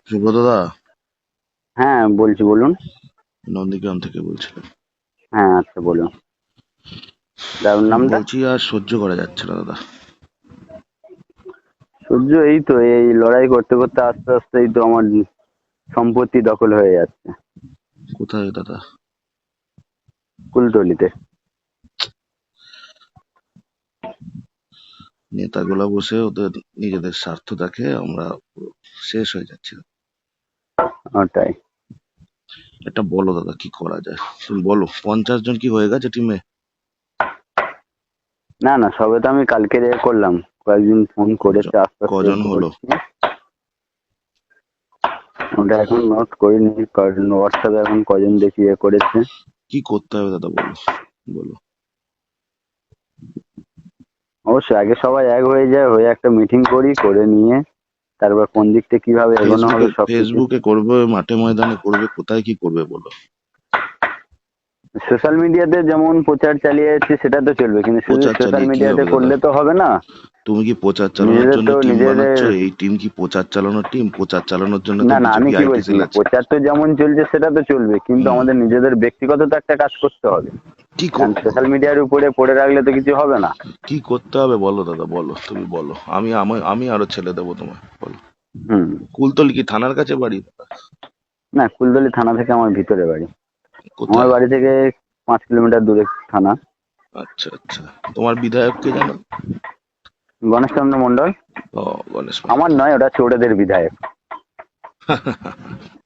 সুব্রত দা, হ্যাঁ বলছি, বলুন। নন্দীগ্রাম থেকে বলছিলাম। হ্যাঁ আচ্ছা, বলুন। দারুণ নামটা। বলছি আর সহ্য করা যাচ্ছে না দাদা। সূর্য, এই তো এই লড়াই করতে করতে আস্তে আস্তে এই তো আমার সম্পত্তি দখল হয়ে যাচ্ছে। কোথায় দাদা? কুলতলিতে। নেতাগুলা বসে ওদের নিজেদের স্বার্থ দেখে, আমরা পুরো শেষ হয়ে যাচ্ছি। ওটাই। এটা বলো দাদা, কি করা যায় তুমি বলো। 50 জন কি হয়ে গেছে টিমে? না না, সবে তো আমি কালকে করলাম। কয়েকদিন ফোন করেছে, আস্তে আস্তে কজন হলো? করছি। ওটা এখন নোট করিনি, কারণ হোয়াটসঅ্যাপে এখন কজন দেখি করেছে। কি করতে হবে দাদা বলো, বলো। অবশ্যই আগে সবাই এক হয়ে যায়, হয়ে একটা মিটিং করি, করে নিয়ে তারপর কোন দিকটা কিভাবে এগোনো ফেসবুকে হবে সবকিছু। ফেসবুকে করবে, মাঠে ময়দানে করবে, কোথায় কি করবে বলো। সোশ্যাল মিডিয়াতে যেমন প্রচার চালিয়ে যাচ্ছে সেটা তো চলবে, কিন্তু শুধু প্রচার সোশ্যাল চালিয়ে কি মিডিয়াতে হবে দাদা? করলে তো হবে না। তুমি কি প্রচার চালানোর নিজেদের জন্য তো টিম নিজেদের। বানাচ্ছো? এই টিম কি প্রচার চালানোর টিম? প্রচার চালানোর জন্য তো না না, আমি বিজেপি কি আইটি বলছি, সেল আছে। প্রচার তো যেমন চলছে সেটা তো চলবে, কিন্তু হুম। আমাদের নিজেদের ব্যক্তিগত তো একটা কাজ করতে হবে। কি কারণ করবো সোশ্যাল দাদা? মিডিয়ার উপরে পড়ে রাখলে তো কিছু হবে না। কি করতে হবে বলো দাদা, বলো, তুমি বলো। আমি আরো ছেলে দেবো তোমায়, বলো। হুম। কুলতলি কি থানার কাছে বাড়ি? না, কুলতলি থানা থেকে আমার ভিতরে বাড়ি। আমার কোথায়? বাড়ি থেকে 5 কিলোমিটার দূরে থানা। আচ্ছা আচ্ছা। তোমার বিধায়ক কে জানো? গণেশচন্দ্র মন্ডল। ও, গণেশ আমার মন্ডল। নয়, ওটা চোরেদের বিধায়ক।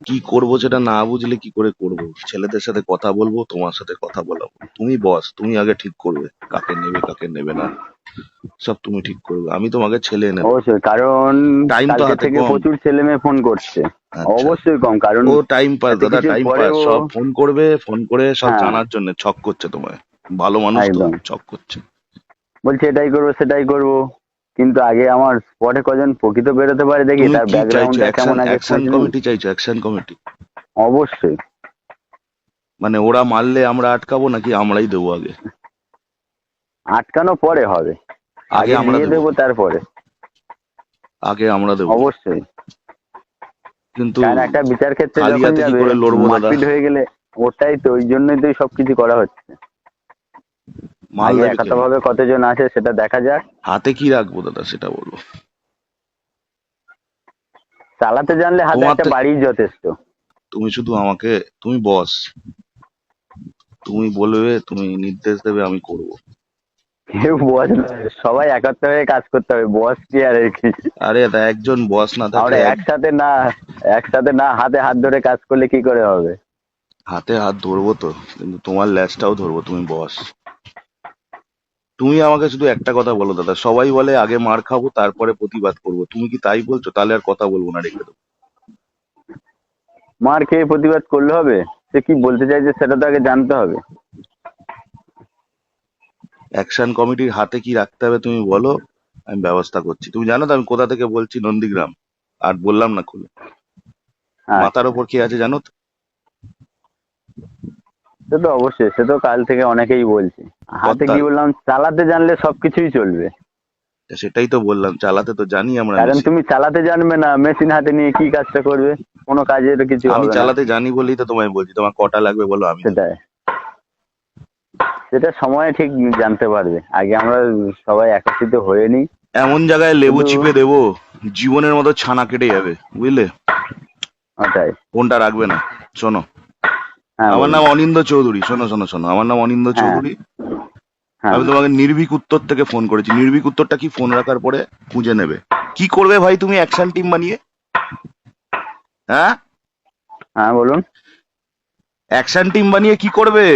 কি করব সেটা না বুঝলে কি করে করব? ছেলেদের সাথে কথা বলবো, তোমার সাথে কথা বলাবো। তুমি বস, তুমি আগে ঠিক করবে কাকে নেবে কাকে নেবে না। সব তুমি ঠিক করবে, আমি তোমাকে ছেলে এনে দেবো। অবশ্যই, কারণ টাইম তো কালকে হাতে থেকে কম। প্রচুর ছেলে মেয়ে ফোন করছে। আচ্ছা। অবশ্যই কম, কারণ ও টাইম পাস এত দাদা, কিছুর টাইম পাস। পরেও। সব ফোন করবে, ফোন করে সব হ্যাঁ, জানার জন্য ছক করছে তোমায়। ভালো মানুষ তো, একদম। ছক করছে। বলছে এটাই করবো সেটাই করবো, কিন্তু আগে আমার স্পটে কজন প্রকৃত বেরোতে পারে দেখি, তুমি তার কি চাইছো? ব্যাকগ্রাউন্ডটা অ্যাকশন কেমন আগে অ্যাকশন খোঁজ নিই। কমিটি চাইছো? Action committee? অবশ্যই। মানে ওরা মারলে আমরা আটকাবো নাকি আমরাই দেবো আগে? আটকানো পরে হবে, আগে আগে আমরা দিয়ে দেবো। দেবো তারপরে। আগে আমরা দেবো। অবশ্যই। কিন্তু কারণ একটা বিচার ক্ষেত্রে খালি যখন হাতে কি যাবে, করে লড়বো দাদা? মারপিট হয়ে গেলে, ওটাই তো, ওই জন্যই তো সবকিছু করা হচ্ছে। মাল আগে দেবে কে আমাকে? একাতভাবে কতজন আছে সেটা দেখা যাক। হাতে কি রাখবো দাদা সেটা বলো। চালাতে জানলে হাতে তোমার একটা থেকে বাড়ি যথেষ্ট। তুমি শুধু আমাকে, তুমি বস, তুমি বলবে, তুমি নির্দেশ দেবে, আমি করব। কেউ বস নয়, সবাই একত্র হয়ে কাজ করতে হবে, বস কি আর এ কি। আরে দাদা, একজন বস না থাকলে আমরা এক। একসাথে না হাতে হাত ধরে কাজ করলে কি করে হবে। হাতে হাত ধরবো তো, কিন্তু তোমার ল্যাজটাও ধরবো, তুমি বস। তুমি আমাকে শুধু একটা কথা বলো দাদা, সবাই বলে আগে মার খাবো তারপরে প্রতিবাদ করব, তুমি কি তাই বলছো? তাহলে আর কথা বলবো না, রেখে দেবো। মার খেয়ে প্রতিবাদ করলে হবে? সে কি বলতে চাইছে সেটা তো আগে জানতে হবে। অ্যাকশন কমিটির হাতে কি রাখতে হবে তুমি বলো, আমি ব্যবস্থা করছি। তুমি জানো তো আমি কোথা থেকে বলছি? নন্দীগ্রাম। আর বললাম না খুলে? মাথার আচ্ছা, ওপর কে আছে জানো তো? সে তো অবশ্যই, সে তো কাল থেকে অনেকেই বলছে। হাতে কি কর্তাল। বললাম, চালাতে জানলে সবকিছুই চলবে। সেটাই তো বললাম, চালাতে তো জানি আমরা কারণ মেশিন। তুমি চালাতে জানবে না, মেশিন হাতে নিয়ে কি কাজটা করবে? কোনো কাজের কিছু আমি হবে না। চালাতে জানি বলেই তো তোমায় বলছি, তোমার কটা লাগবে বলো, আমি দেবো। সেটাই। সেটা সময় ঠিক জানতে পারবে, আগে আমরা সবাই একত্রিত হয়ে নিই। এমন জায়গায় লেবু শুধু। চিপে দেবো, জীবনের মতো ছানা কেটে যাবে, বুঝলে? ওটাই। ফোনটা রাখবে না। শোনো, হ্যাঁ আমার বলুন। নাম অনিন্দ চৌধুরী। শোনো শোনো শোনো, আমার নাম অনিন্দ হ্যাঁ। চৌধুরী। হ্যাঁ। আমি তোমাকে নির্ভীক উত্তর থেকে ফোন করেছি। নির্ভীক উত্তরটা কি ফোন রাখার পরে খুঁজে নেবে। কি করবে ভাই তুমি অ্যাকশন টিম বানিয়ে? হ্যাঁ? হ্যাঁ বলুন। অ্যাকশন টিম বানিয়ে কি করবে?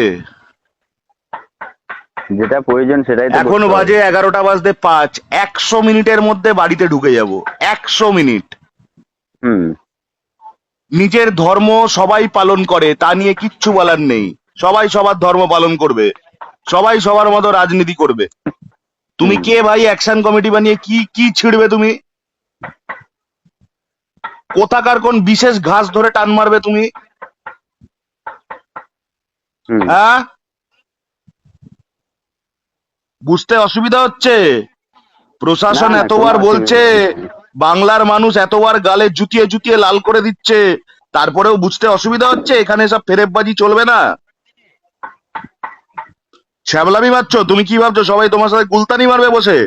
যেটা প্রয়োজন সেটাই তো এখন করতে হবে। বাজে 11টা বাজতে 5, 100 মিনিটের মধ্যে বাড়িতে ঢুকে যাব। 100 মিনিট। হুম। নিজের ধর্ম সবাই পালন করে, তা নিয়ে কিচ্ছু বলার নেই। সবাই সবার ধর্ম পালন করবে, সবাই সবার মতো রাজনীতি করবে। তুমি হুম। কে ভাই অ্যাকশন কমিটি বানিয়ে কি কি ছিড়বে তুমি? কোথাকার কোন বিশেষ ঘাস ধরে টান মারবে তুমি? হুম। হ্যাঁ? বুঝতে অসুবিধা হচ্ছে? না প্রশাসন না, কোনো এতবার বলছে অসুবিধা নেই। বাংলার মানুষ এতবার গালে জুতিয়ে জুতিয়ে লাল করে দিচ্ছে, তারপরেও বুঝতে অসুবিধা হচ্ছে এখানে সব ফেরেববাজি চলবে না। ছ্যাবলামি মারছো? তুমি কি ভাবছো সবাই তোমার সাথে গুলতানি মারবে বসে?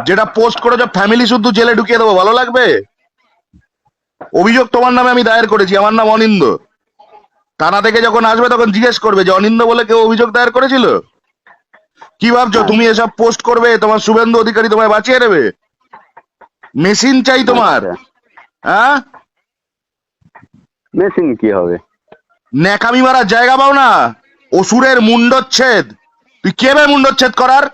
যেটা পোস্ট করেছো ফ্যামিলি শুদ্ধ জেলে ঢুকিয়ে দেবো, ভালো লাগবে? অভিযোগ তোমার নামে আমি দায়ের করেছি, আমার নাম অনিন্দ। থানা থেকে যখন আসবে তখন জিজ্ঞেস করবে যে অনিন্দ বলে কেউ অভিযোগ দায়ের করেছিল। কি ভাবছো তুমি আচ্ছা এসব পোস্ট করবে তোমার শুভেন্দু অধিকারী তোমায় বাঁচিয়ে নেবে? মেশিন চাই তোমার? আচ্ছা, হ্যাঁ, মেশিন কি হবে? ন্যাকামি মারার জায়গা পাও না? অসুরের মুন্ডচ্ছেদ, তুই কে বে মুন্ডচ্ছেদ করার?